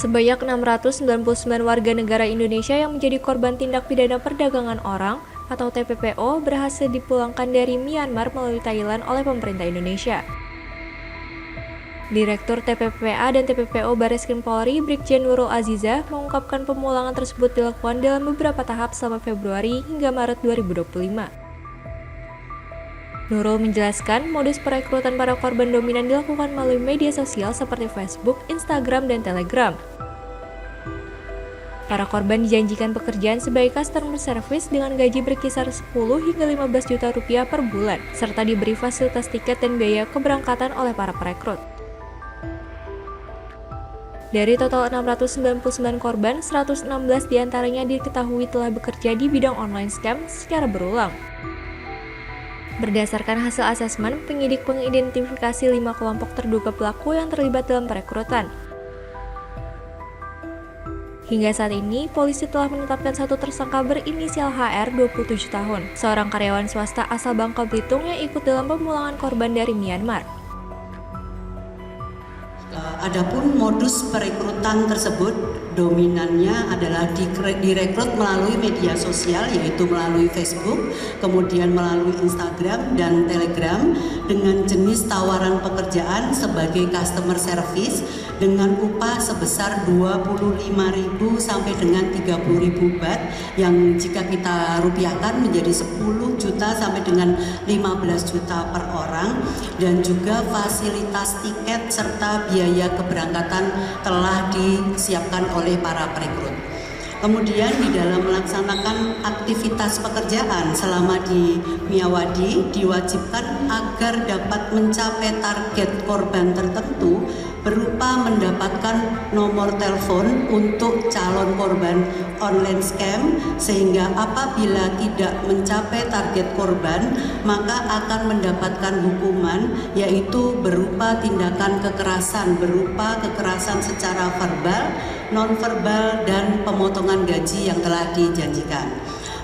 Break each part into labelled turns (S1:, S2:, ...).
S1: Sebanyak 699 warga negara Indonesia yang menjadi korban tindak pidana perdagangan orang atau TPPO berhasil dipulangkan dari Myanmar melalui Thailand oleh pemerintah Indonesia. Direktur TPPA dan TPPO Bareskrim Polri, Brigjen Nurul Azizah, mengungkapkan pemulangan tersebut dilakukan dalam beberapa tahap selama Februari hingga Maret 2025. Nurul menjelaskan, modus perekrutan para korban dominan dilakukan melalui media sosial seperti Facebook, Instagram, dan Telegram. Para korban dijanjikan pekerjaan sebagai customer service dengan gaji berkisar 10 hingga 15 juta rupiah per bulan, serta diberi fasilitas tiket dan biaya keberangkatan oleh para perekrut. Dari total 699 korban, 116 diantaranya diketahui telah bekerja di bidang online scam secara berulang. Berdasarkan hasil asesmen, penyidik mengidentifikasi 5 kelompok terduga pelaku yang terlibat dalam perekrutan. Hingga saat ini, polisi telah menetapkan satu tersangka berinisial HR 27 tahun, seorang karyawan swasta asal Bangka Belitung yang ikut dalam pemulangan korban dari Myanmar.
S2: Adapun modus perekrutan tersebut dominannya adalah direkrut melalui media sosial, yaitu melalui Facebook, kemudian melalui Instagram dan Telegram dengan jenis tawaran pekerjaan sebagai customer service dengan upah sebesar 25.000 sampai dengan 30.000 baht yang jika kita rupiahkan menjadi 10 juta sampai dengan 15 juta per orang, dan juga fasilitas tiket serta biaya keberangkatan telah disiapkan oleh para perekrut. Kemudian di dalam melaksanakan aktivitas pekerjaan selama di Miyawadi diwajibkan agar dapat mencapai target korban tertentu berupa mendapatkan nomor telepon untuk calon korban online scam, sehingga apabila tidak mencapai target korban maka akan mendapatkan hukuman, yaitu berupa tindakan kekerasan, berupa kekerasan secara verbal, nonverbal, dan pemotongan gaji yang telah dijanjikan.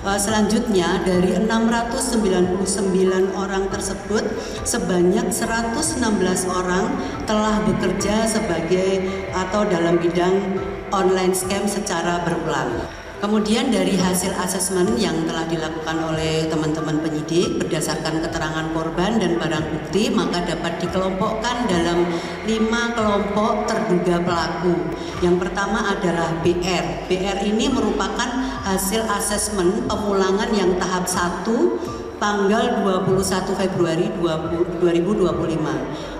S2: Selanjutnya, dari 699 orang tersebut, sebanyak 116 orang telah bekerja sebagai atau dalam bidang online scam secara berulang. Kemudian dari hasil asesmen yang telah dilakukan oleh teman-teman penyidik berdasarkan keterangan korban dan barang bukti, maka dapat dikelompokkan dalam 5 kelompok terduga pelaku. Yang pertama adalah BR. BR ini merupakan hasil asesmen pemulangan yang tahap 1 tanggal 21 Februari 2025.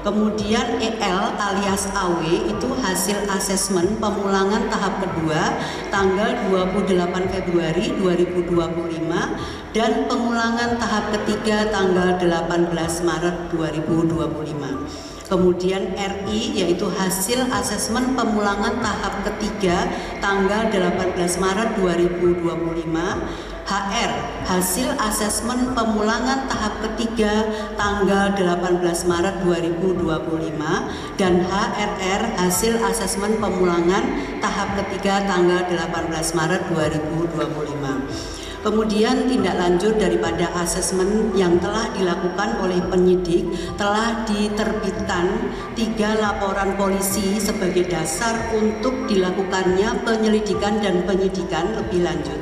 S2: Kemudian EL alias AW itu hasil asesmen pemulangan tahap kedua tanggal 28 Februari 2025 dan pemulangan tahap ketiga tanggal 18 Maret 2025. Kemudian RI yaitu hasil asesmen pemulangan tahap ketiga tanggal 18 Maret 2025. HR hasil asesmen pemulangan tahap ketiga tanggal 18 Maret 2025 dan HRR hasil asesmen pemulangan tahap ketiga tanggal 18 Maret 2025. Kemudian tindak lanjut daripada asesmen yang telah dilakukan oleh penyidik, telah diterbitkan 3 laporan polisi sebagai dasar untuk dilakukannya penyelidikan dan penyidikan lebih lanjut.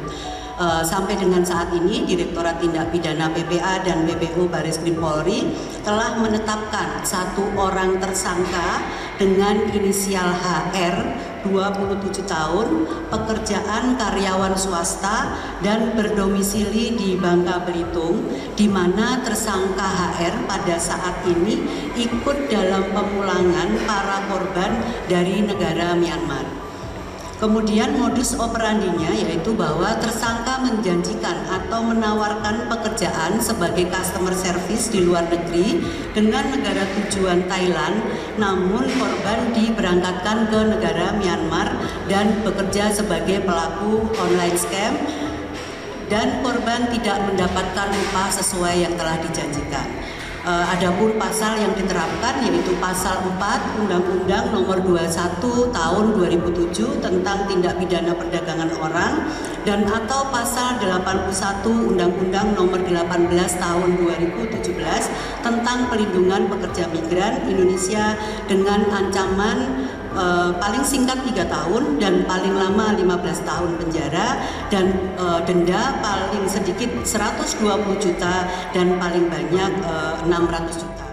S2: Sampai dengan saat ini Direktorat Tindak Pidana PPA dan PPO Bareskrim Polri telah menetapkan 1 orang tersangka dengan inisial HR 27 tahun, pekerjaan karyawan swasta dan berdomisili di Bangka Belitung, di mana tersangka HR pada saat ini ikut dalam pemulangan para korban dari negara Myanmar. Kemudian modus operandinya yaitu bahwa tersangka menjanjikan atau menawarkan pekerjaan sebagai customer service di luar negeri dengan negara tujuan Thailand, namun korban diberangkatkan ke negara Myanmar dan bekerja sebagai pelaku online scam, dan korban tidak mendapatkan upah sesuai yang telah dijanjikan. Adapun pasal yang diterapkan yaitu pasal 4 Undang-Undang Nomor 21 Tahun 2007 tentang tindak pidana perdagangan orang dan atau pasal 81 Undang-Undang Nomor 18 Tahun 2017 tentang pelindungan pekerja migran Indonesia dengan ancaman paling singkat 3 tahun dan paling lama 15 tahun penjara, dan denda paling sedikit 120 juta dan paling banyak 600 juta.